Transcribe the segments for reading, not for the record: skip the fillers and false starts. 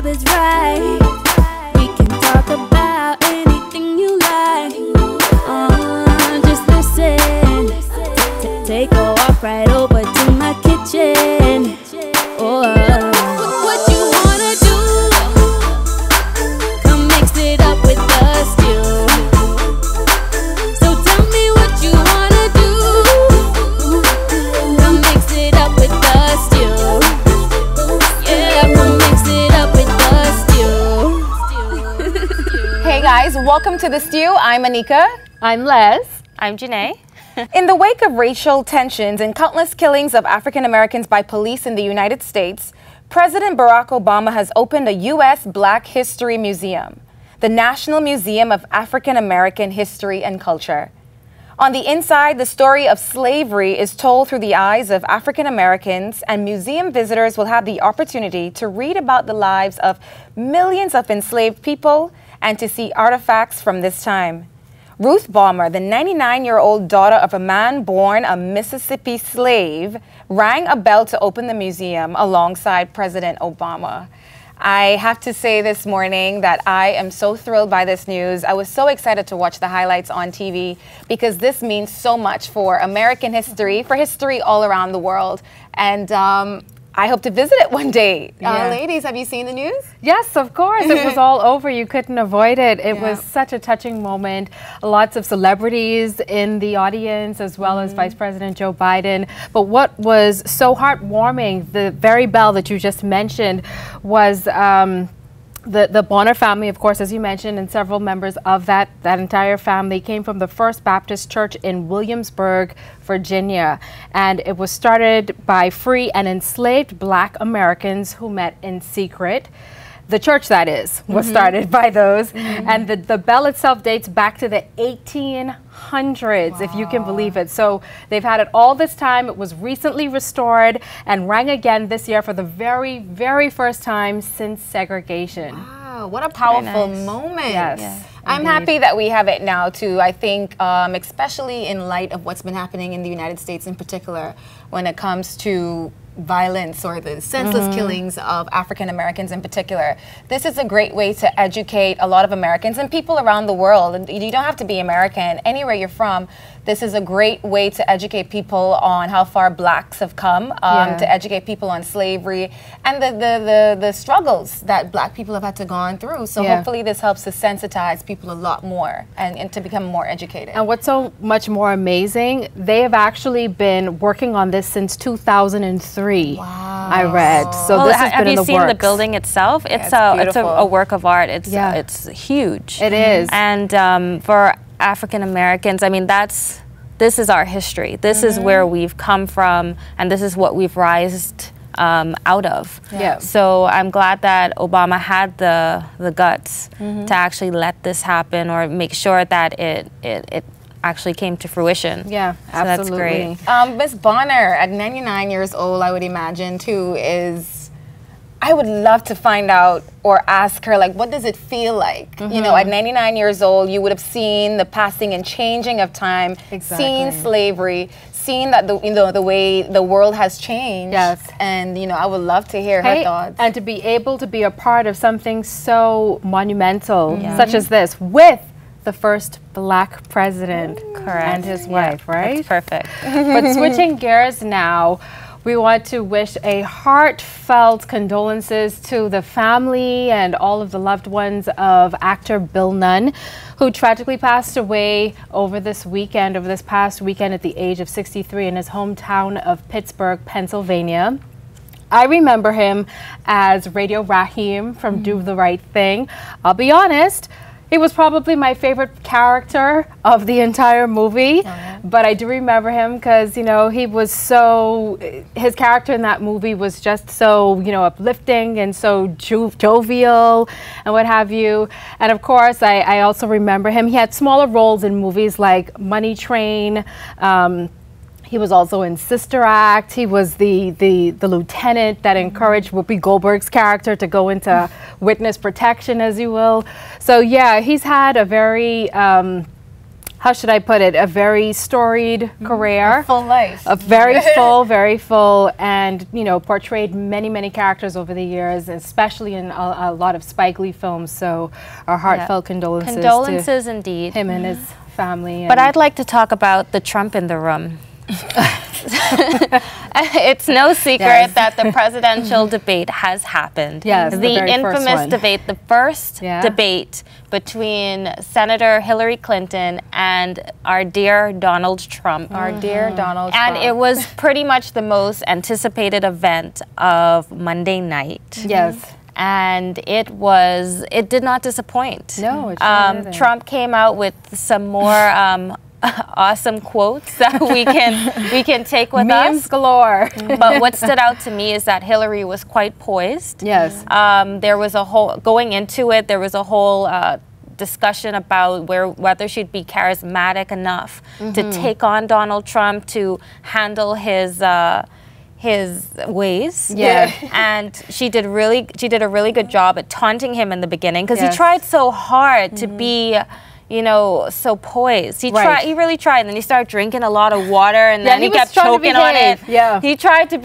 vibe is right. We can talk about anything you like. Just listen. Take a walk right over to my kitchen. What you wanna do? Come mix it up with the stew. So tell me what you wanna do. Come mix it up with the stew. Yeah, come mix it up with the stew. Hey guys, welcome to The Stew. I'm Anika. I'm Les. I'm Janae. In the wake of racial tensions and countless killings of African Americans by police in the United States, President Barack Obama has opened a U.S. Black History Museum, the National Museum of African American History and Culture. On the inside, the story of slavery is told through the eyes of African Americans, and museum visitors will have the opportunity to read about the lives of millions of enslaved people and to see artifacts from this time. Ruth Balmer, the 99-year-old daughter of a man born a Mississippi slave, rang a bell to open the museum alongside President Obama. I have to say this morning that I am so thrilled by this news. I was so excited to watch the highlights on TV because this means so much for American history, for history all around the world. And I hope to visit it one day. Ladies, have you seen the news? Yes, of course. It was all over. You couldn't avoid it. It was such a touching moment. Lots of celebrities in the audience, as well as Vice President Joe Biden. But what was so heartwarming, the very bell that you just mentioned, was the Bonner family, of course, as you mentioned, and several members of that entire family came from the First Baptist Church in Williamsburg, Virginia. And it was started by free and enslaved Black Americans who met in secret. The church, that is, was started by those. And the bell itself dates back to the 1800s, if you can believe it. So they've had it all this time. It was recently restored and rang again this year for the very, very first time since segregation. Wow, what a powerful moment. Yes. I'm happy that we have it now too. I think especially in light of what's been happening in the United States in particular when it comes to violence or the senseless killings of African Americans in particular. This is a great way to educate a lot of Americans and people around the world. And you don't have to be American, anywhere you're from. This is a great way to educate people on how far Blacks have come, to educate people on slavery and the struggles that Black people have had to go through. So hopefully this helps to sensitize people a lot more and to become more educated. And what's so much more amazing, they have actually been working on this since 2003. Wow. I read. So this has been in the works. Have you seen the building itself? It's a work of art. It's huge. It is. And for African Americans, I mean, this is our history. This is where we've come from, and this is what we've rised out of. So I'm glad that Obama had the guts to actually let this happen or make sure that it actually came to fruition. Yeah, so absolutely. That's great. Miss Bonner, at 99 years old, I would imagine too, I would love to find out or ask her, like, what does it feel like? You know, at 99 years old, you would have seen the passing and changing of time, seen slavery, seen that the way the world has changed. Yes. And I would love to hear her thoughts. And to be able to be a part of something so monumental, such as this, with the first Black president and his wife, right? That's perfect. But switching gears now, we want to wish a heartfelt condolences to the family and all of the loved ones of actor Bill Nunn, who tragically passed away over this past weekend at the age of 63 in his hometown of Pittsburgh, Pennsylvania. I remember him as Radio Raheem from Do the Right Thing. I'll be honest, he was probably my favorite character of the entire movie, but I do remember him because, he was his character in that movie was just so, uplifting and so jovial and what have you. And of course, I also remember him. He had smaller roles in movies like Money Train. He was also in Sister Act. He was the lieutenant that encouraged Whoopi Goldberg's character to go into witness protection, as you will. So yeah, he's had a very how should I put it, a very storied career. A full life. A very full, and, you know, portrayed many, many characters over the years, especially in a lot of Spike Lee films. So our heartfelt condolences. Condolences indeed. Him and his family. But I'd like to talk about the Trump in the room. It's no secret that the presidential debate has happened. Yes, the infamous debate, the first debate between Senator Hillary Clinton and our dear Donald Trump. Our dear Donald Trump. And it was pretty much the most anticipated event of Monday night. Yes. And it did not disappoint. No, it sure didn't. Trump came out with some more awesome quotes that we can take with us. Memes galore. But what stood out to me is that Hillary was quite poised. Yes. There was a whole, going into it, there was a whole discussion about whether she'd be charismatic enough to take on Donald Trump, to handle his ways. Yeah. And she did a really good job at taunting him in the beginning, because he tried so hard to be, you know, so poised. He really tried, and then he started drinking a lot of water, and then he kept choking on it. Yeah. He tried to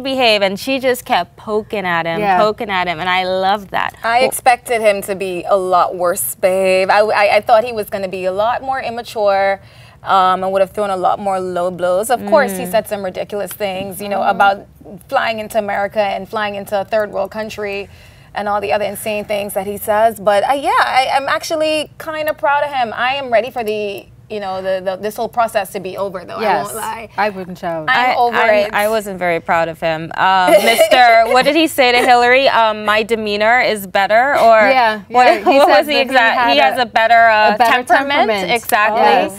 behave, and she just kept poking at him, and I loved that. I expected him to be a lot worse behaved. I thought he was going to be a lot more immature. And would have thrown a lot more low blows. Of course, he said some ridiculous things, you know, about flying into America and flying into a third world country, and all the other insane things that he says. But I'm actually kind of proud of him. I am ready for this whole process to be over, though. Yes. I won't lie. I wouldn't shout. I'm over it. I wasn't very proud of him. Mr. What did he say to Hillary? My demeanor is better, or what was the exact? He has a better temperament. Exactly.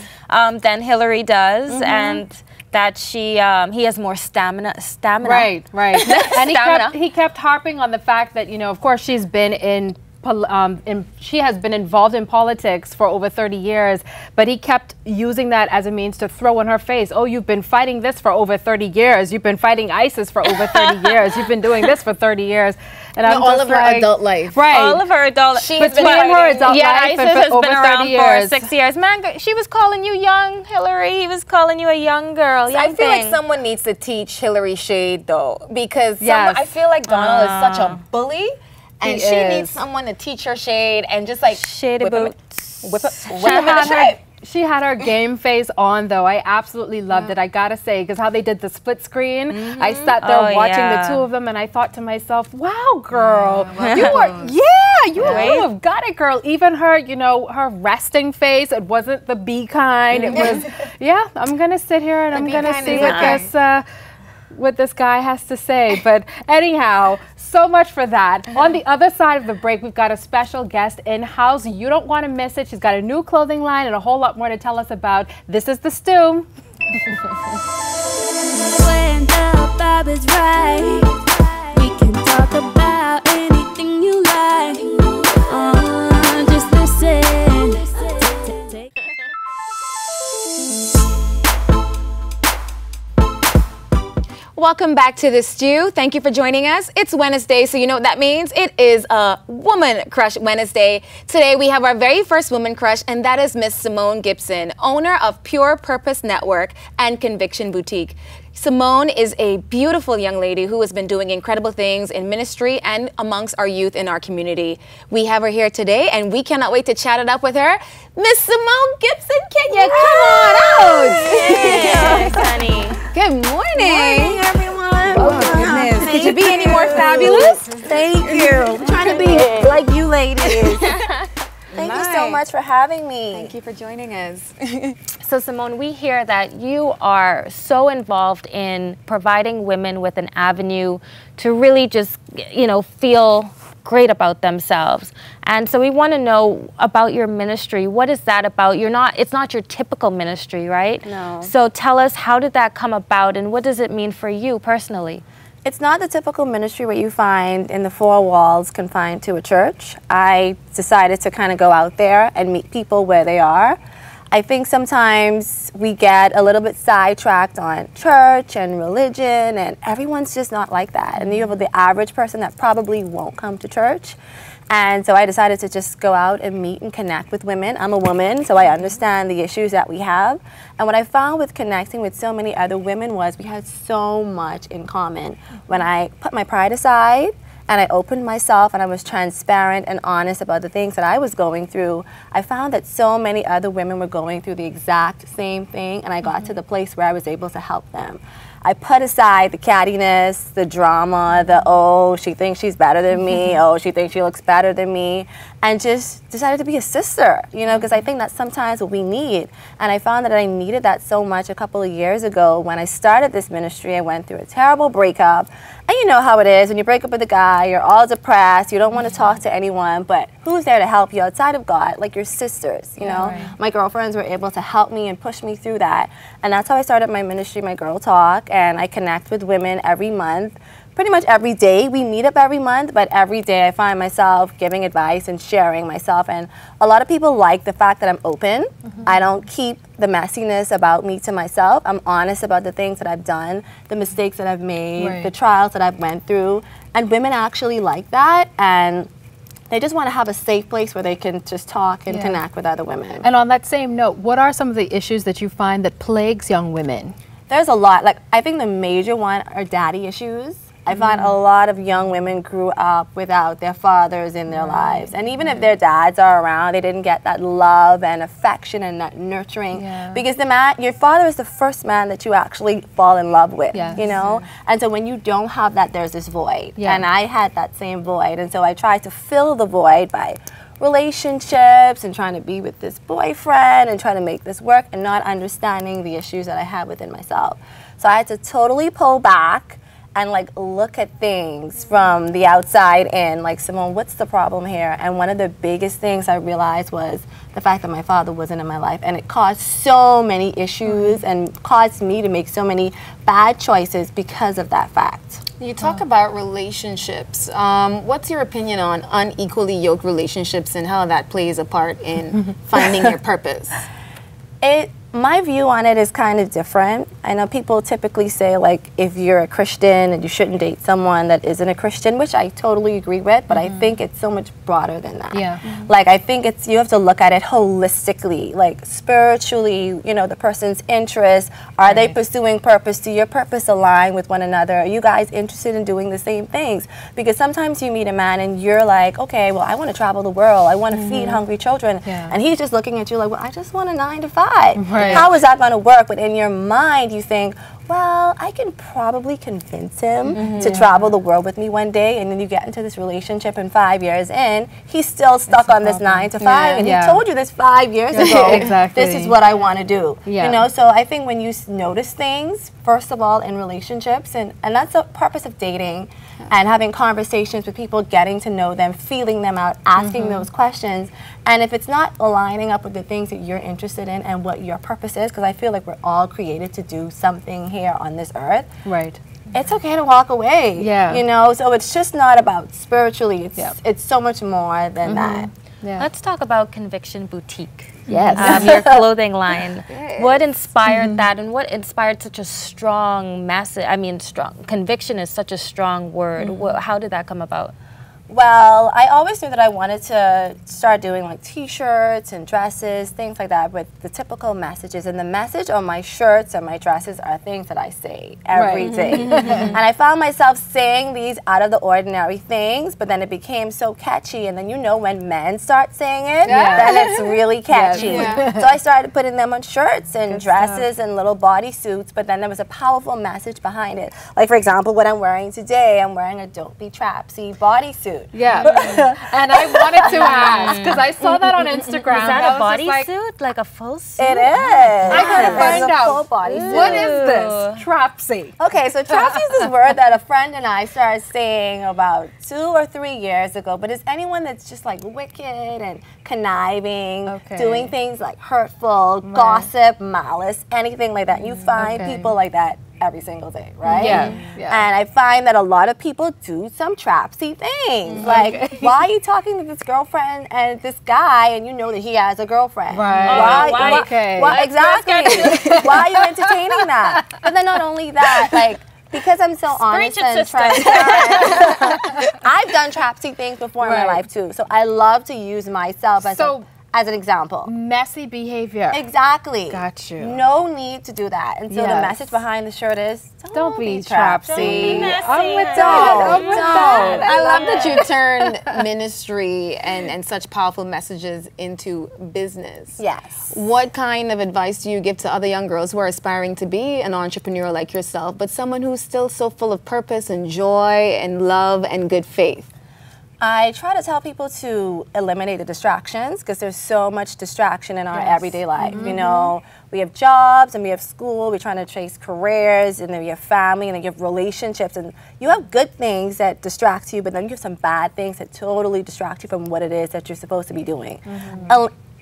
Than Hillary does, and that he has more stamina. Right. And he kept harping on the fact that, you know, of course she's been she has been involved in politics for over 30 years, but he kept using that as a means to throw in her face. Oh, you've been fighting this for over 30 years. You've been fighting ISIS for over 30 years. You've been doing this for 30 years. And I'm all of her adult life. Right. All of her adult life. She's been fighting. Her adult life ISIS has over been around 30 years. for 6 years. Man, she was calling you young, Hillary. He was calling you a young girl. I feel like someone needs to teach Hillary shade, though, because I feel like Donald is such a bully. And she needs someone to teach her shade and just like shade boots. Whip him in the shape. She had her game face on, though. I absolutely loved it, I gotta say, because how they did the split screen. I sat there watching the two of them, and I thought to myself, wow, girl, you have got it, girl. Even her, you know, her resting face, it wasn't the bee kind. It was, I'm gonna sit here and I'm gonna see what this guy has to say. But anyhow, so much for that. On the other side of the break, we've got a special guest in-house. You don't want to miss it. She's got a new clothing line and a whole lot more to tell us about. This is The Stew. When the vibe is right, we can talk about anything you like. Just listen. Welcome back to The Stew. Thank you for joining us. It's Wednesday, so you know what that means. It is a Woman Crush Wednesday. Today we have our very first woman crush, and that is Miss Simone Gibson, owner of Pure Purpose Network and Conviction Boutique. Simone is a beautiful young lady who has been doing incredible things in ministry and amongst our youth in our community. We have her here today, and we cannot wait to chat it up with her. Miss Simone Gibson, can you come on out? Yes, honey. Good morning. Good morning, everyone. Oh, goodness. Could you be any more fabulous? Thank you. I'm trying to be like you ladies. Thank you so much for having me. Thank you for joining us. So Simone, we hear that you are so involved in providing women with an avenue to really just, you know, feel great about themselves. And so we want to know about your ministry. What is that about? It's not your typical ministry, right? No. So tell us, how did that come about, and what does it mean for you personally? It's not the typical ministry what you find in the four walls confined to a church. I decided to kind of go out there and meet people where they are. I think sometimes we get a little bit sidetracked on church and religion, and everyone's just not like that. And you have the average person that probably won't come to church. And so I decided to just go out and meet and connect with women. I'm a woman, so I understand the issues that we have. And what I found with connecting with so many other women was we had so much in common. When I put my pride aside and I opened myself and I was transparent and honest about the things that I was going through, I found that so many other women were going through the exact same thing, and I got to the place where I was able to help them. I put aside the cattiness, the drama, the, oh, she thinks she's better than me, oh, she thinks she looks better than me, and just decided to be a sister, you know, because I think that's sometimes what we need. And I found that I needed that so much a couple of years ago when I started this ministry. I went through a terrible breakup. And you know how it is, when you break up with a guy, you're all depressed, you don't want to talk to anyone, but who's there to help you outside of God? Like your sisters, you know? Right. My girlfriends were able to help me and push me through that. And that's how I started my ministry, My Girl Talk, and I connect with women every month. Pretty much every day. We meet up every month, but every day I find myself giving advice and sharing myself. And a lot of people like the fact that I'm open. I don't keep the messiness about me to myself. I'm honest about the things that I've done, the mistakes that I've made, the trials that I've went through. And women actually like that. And they just want to have a safe place where they can just talk and connect with other women. And on that same note, what are some of the issues that you find that plagues young women? There's a lot. Like, I think the major one are daddy issues. I find a lot of young women grew up without their fathers in their lives. And even if their dads are around, they didn't get that love and affection and that nurturing. Because the man, your father is the first man that you actually fall in love with, you know? And so when you don't have that, there's this void. And I had that same void. And so I tried to fill the void by relationships and trying to be with this boyfriend and trying to make this work and not understanding the issues that I had within myself. So I had to totally pull back and like look at things from the outside in, like, Simone, what's the problem here? And one of the biggest things I realized was the fact that my father wasn't in my life, and it caused so many issues and caused me to make so many bad choices because of that fact. You talk about relationships. What's your opinion on unequally yoked relationships and how that plays a part in finding your purpose? My view on it is kind of different. I know people typically say, like, if you're a Christian and you shouldn't date someone that isn't a Christian, which I totally agree with, but I think it's so much broader than that. Like, I think you have to look at it holistically, like spiritually, you know, the person's interests. Are they pursuing purpose? Do your purpose align with one another? Are you guys interested in doing the same things? Because sometimes you meet a man and you're like, okay, well, I want to travel the world. I want to feed hungry children. And he's just looking at you like, well, I just want a 9 to 5. How is that going to work? But in your mind, you think, well, I can probably convince him to travel the world with me one day. And then you get into this relationship, and 5 years in, he's still stuck on this 9 to 5. And he told you this 5 years ago, this is what I want to do. You know, so I think when you notice things, first of all, in relationships, and that's the purpose of dating, and having conversations with people, getting to know them, feeling them out, asking those questions. And if it's not aligning up with the things that you're interested in and what your purpose is, because I feel like we're all created to do something here on this earth. It's okay to walk away. You know, so it's just not about spiritually. It's so much more than that. Let's talk about Conviction Boutique. Your clothing line. What inspired that, and what inspired such a strong message? I mean, strong conviction is such a strong word. How did that come about? Well, I always knew that I wanted to start doing like t-shirts and dresses, things like that, with the typical messages. And the message on my shirts and my dresses are things that I say every day. And I found myself saying these out of the ordinary things, but then it became so catchy. And then you know when men start saying it, then it's really catchy. So I started putting them on shirts and dresses and little bodysuits, but then there was a powerful message behind it. Like, for example, what I'm wearing today, I'm wearing a Don't Be Trapsy bodysuit. And I wanted to ask, because I saw that on Instagram. Is that a bodysuit? Like a full suit? It is. I gotta find out. Bodysuit. What is this? Trapsy. Okay, so trapsy is this word that a friend and I started saying about 2 or 3 years ago, but it's anyone that's just like wicked and conniving, doing things like hurtful, gossip, malice, anything like that. And you find people like that every single day, right? And I find that a lot of people do some trapsy things. Like, why are you talking to this girlfriend and this guy and you know that he has a girlfriend? Why exactly. Why are you entertaining that? But then not only that, like, because I'm so honest and transparent, I've done trapsy things before in my life too. So I love to use myself as an example. Messy behavior. Exactly. Got you. No need to do that. And so the message behind the shirt is, don't be trapsy. Don't be messy. I'm with that. I love that you turned ministry and such powerful messages into business. Yes. What kind of advice do you give to other young girls who are aspiring to be an entrepreneur like yourself, but someone who's still so full of purpose and joy and love and good faith? I try to tell people to eliminate the distractions because there's so much distraction in our everyday life. You know, we have jobs and we have school, we're trying to chase careers, and then we have family, and then you have relationships, and you have good things that distract you, but then you have some bad things that totally distract you from what it is that you're supposed to be doing.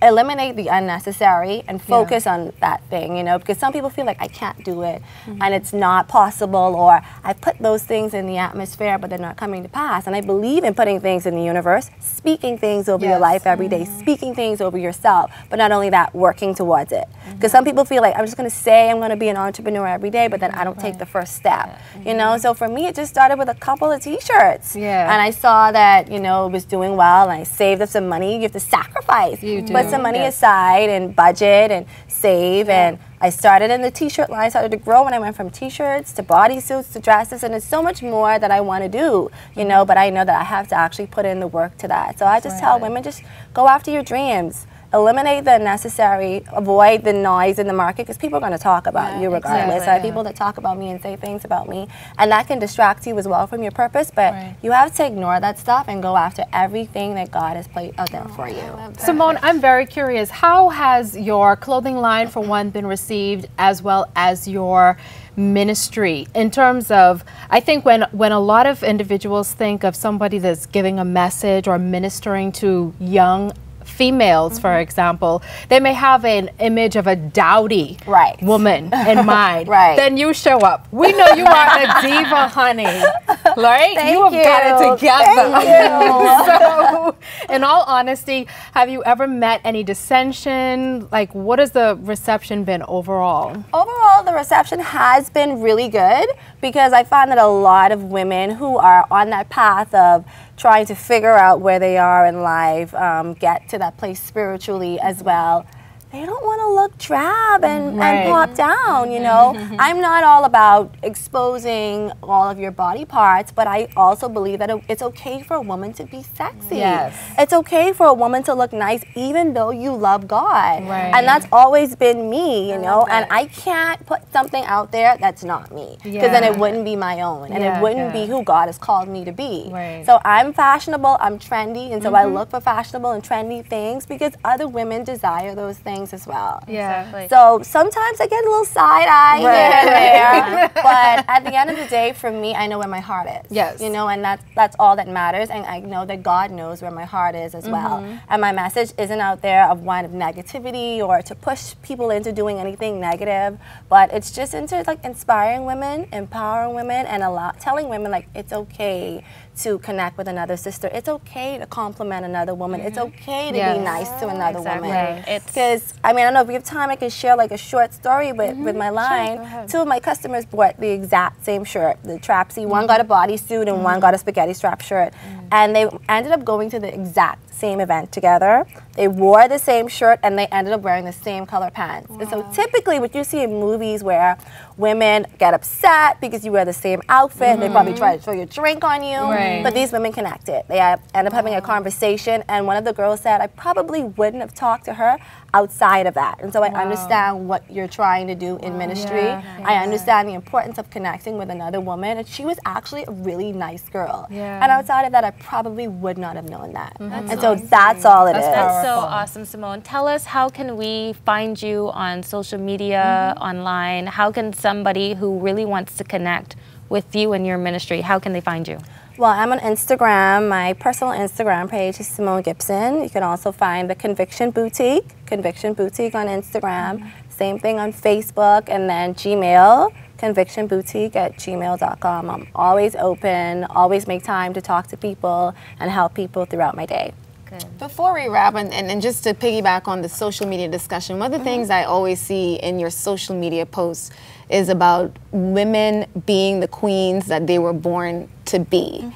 Eliminate the unnecessary and focus on that thing, you know, because some people feel like I can't do it and it's not possible, or I put those things in the atmosphere but they're not coming to pass. And I believe in putting things in the universe, speaking things over your life every day, speaking things over yourself, but not only that, working towards it. Because some people feel like I'm just going to say I'm going to be an entrepreneur every day, but then I don't take the first step, you know. So for me, it just started with a couple of t-shirts, and I saw that, you know, it was doing well, and I saved up some money. You have to sacrifice. You do. Put some money aside and budget and save, and I started in the t-shirt line, started to grow when I went from t-shirts to bodysuits to dresses, and there's so much more that I want to do, you know, but I know that I have to actually put in the work to that. So I just tell women, just go after your dreams. Eliminate the unnecessary, avoid the noise in the market, because people are going to talk about you regardless. I have people that talk about me and say things about me, and that can distract you as well from your purpose, but you have to ignore that stuff and go after everything that God has put out there for you. Simone, I'm very curious, how has your clothing line, for one, been received, as well as your ministry, in terms of, I think when a lot of individuals think of somebody that's giving a message or ministering to young females, for example, they may have an image of a dowdy woman in mind. Then you show up. We know you are a diva, honey. Right? You have got it together. So, in all honesty, have you ever met any dissension? Like, what has the reception been overall? Overall, the reception has been really good, because I find that a lot of women who are on that path of trying to figure out where they are in life, get to that place spiritually as well, they don't want to look drab and pop down, you know. I'm not all about exposing all of your body parts, but I also believe that it's okay for a woman to be sexy. It's okay for a woman to look nice even though you love God. And that's always been me, you know, and I can't put something out there that's not me, because then it wouldn't be my own, and it wouldn't be who God has called me to be. So I'm fashionable, I'm trendy, and so I look for fashionable and trendy things because other women desire those things as well. So sometimes I get a little side eye here and there, but at the end of the day, for me, I know where my heart is. You know, and that's all that matters, and I know that God knows where my heart is as well. And my message isn't out there of one of negativity or to push people into doing anything negative, but it's just into like inspiring women, empowering women, and telling women like it's okay to connect with another sister. It's okay to compliment another woman. It's okay to be nice to another woman. Because, I mean, I don't know if we have time, I can share like a short story with my line. Two of my customers bought the exact same shirt, the trapsy. One got a bodysuit and one got a spaghetti strap shirt. And they ended up going to the exact same event together. They wore the same shirt and they ended up wearing the same color pants. And so typically what you see in movies where women get upset because you wear the same outfit, they probably try to throw your drink on you, but these women connected. They end up having a conversation, and one of the girls said, I probably wouldn't have talked to her outside of that. And so I understand what you're trying to do in ministry. I understand the importance of connecting with another woman, and she was actually a really nice girl. And outside of that, I probably would not have known that. And so that's all it is. That's so awesome, Simone. Tell us, how can we find you on social media, online? How can somebody who really wants to connect with you and your ministry, how can they find you? Well, I'm on Instagram. My personal Instagram page is Simone Gibson. You can also find the Conviction Boutique on Instagram. Same thing on Facebook, and then Gmail, convictionboutique@gmail.com. I'm always open, always make time to talk to people and help people throughout my day. Before we wrap, and just to piggyback on the social media discussion, one of the things I always see in your social media posts is about women being the queens that they were born to be.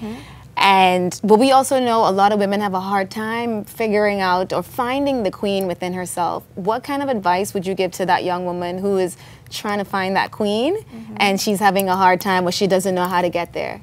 But we also know a lot of women have a hard time figuring out or finding the queen within herself. What kind of advice would you give to that young woman who is trying to find that queen and she's having a hard time or she doesn't know how to get there?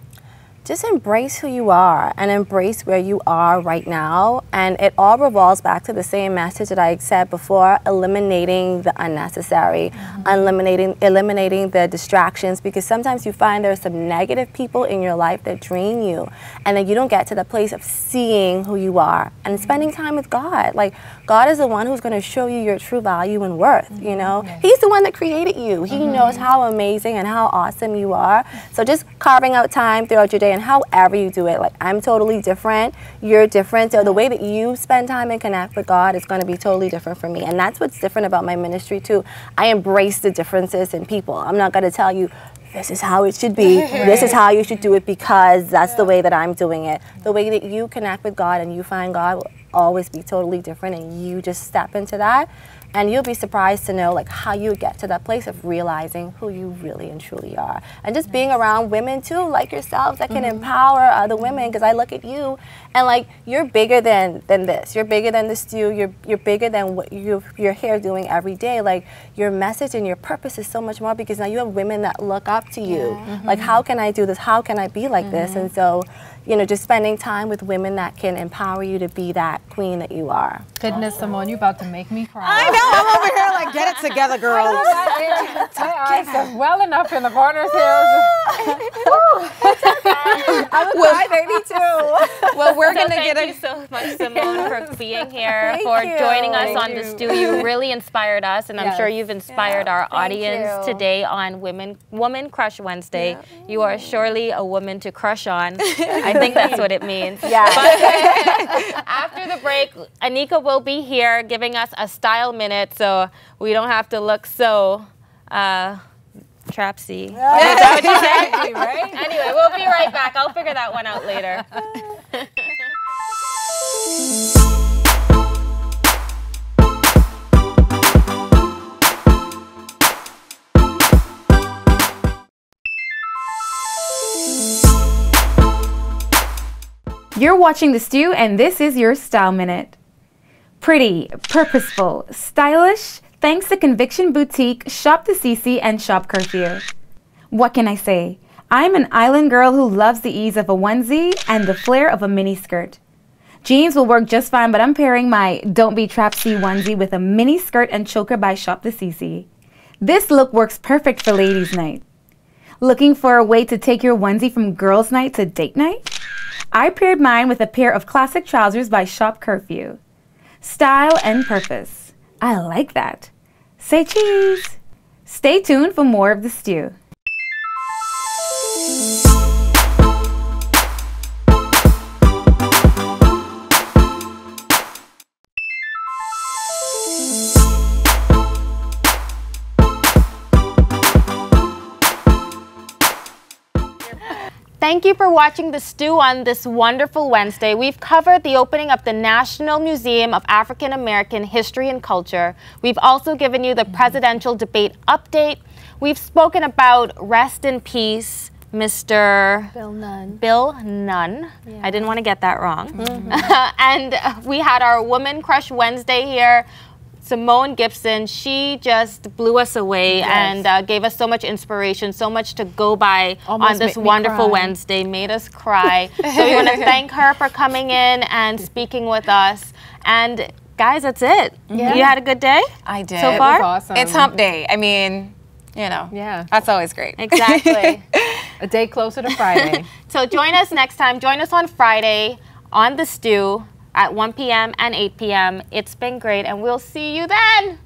Just embrace who you are and embrace where you are right now. And it all revolves back to the same message that I said before, eliminating the unnecessary, eliminating the distractions, because sometimes you find there are some negative people in your life that drain you, and then you don't get to the place of seeing who you are and spending time with God. Like, God is the one who's going to show you your true value and worth, you know? He's the one that created you. He knows how amazing and how awesome you are. So just carving out time throughout your day, and however you do it, like, I'm totally different, you're different, so the way that you spend time and connect with God is going to be totally different for me. And that's what's different about my ministry too. I embrace the differences in people. I'm not going to tell you this is how it should be, this is how you should do it, because that's the way that I'm doing it. The way that you connect with God and you find God will always be totally different, and you just step into that. And you'll be surprised to know, like, how you get to that place of realizing who you really and truly are. And just being around women too, like yourselves, that can empower other women. Because I look at you and, like, you're bigger than this. You're bigger than the stew. You're bigger than what you're here doing every day. Like, your message and your purpose is so much more, because now you have women that look up to you. Like, how can I do this? How can I be like this? And so, you know, just spending time with women that can empower you to be that queen that you are. Goodness, Simone, you about to make me cry. I know, I'm over here like, get it together, girls. My eyes are well enough in the corners here. I was cry baby too. Well, we're going to thank you so much, Simone, for being here, for joining us on the stew. You really inspired us, and I'm sure you've inspired our audience today on Woman Crush Wednesday. You are surely a woman to crush on. I think that's what it means. But after the break, Anika will be here giving us a style minute, so we don't have to look so trapsy. Is that what you said? Right? Anyway, we'll be right back. I'll figure that one out later. You're watching The Stew, and this is your Style Minute. Pretty, purposeful, stylish, thanks to Conviction Boutique, Shop the CC, and Shop Curfew. What can I say? I'm an island girl who loves the ease of a onesie and the flair of a mini skirt. Jeans will work just fine, but I'm pairing my Don't Be Trapsy onesie with a mini skirt and choker by Shop the CC. This look works perfect for ladies' night. Looking for a way to take your onesie from girls' night to date night? I paired mine with a pair of classic trousers by Shop Curfew. Style and purpose. I like that. Say cheese. Stay tuned for more of The Stew. Thank you for watching The Stew on this wonderful Wednesday. We've covered the opening of the National Museum of African American History and Culture. We've also given you the presidential debate update. We've spoken about rest in peace, Mr. Bill Nunn. Yeah. I didn't want to get that wrong. And we had our Woman Crush Wednesday here. Simone Gibson, she just blew us away and gave us so much inspiration, so much to go by on this wonderful Wednesday, made us cry. So we want to thank her for coming in and speaking with us. And guys, that's it. Yeah. You had a good day? I did. So far? It was awesome. It's hump day. I mean, you know, that's always great. Exactly. A day closer to Friday. So join us next time. Join us on Friday on The Stew at 1 p.m. and 8 p.m. It's been great, and we'll see you then.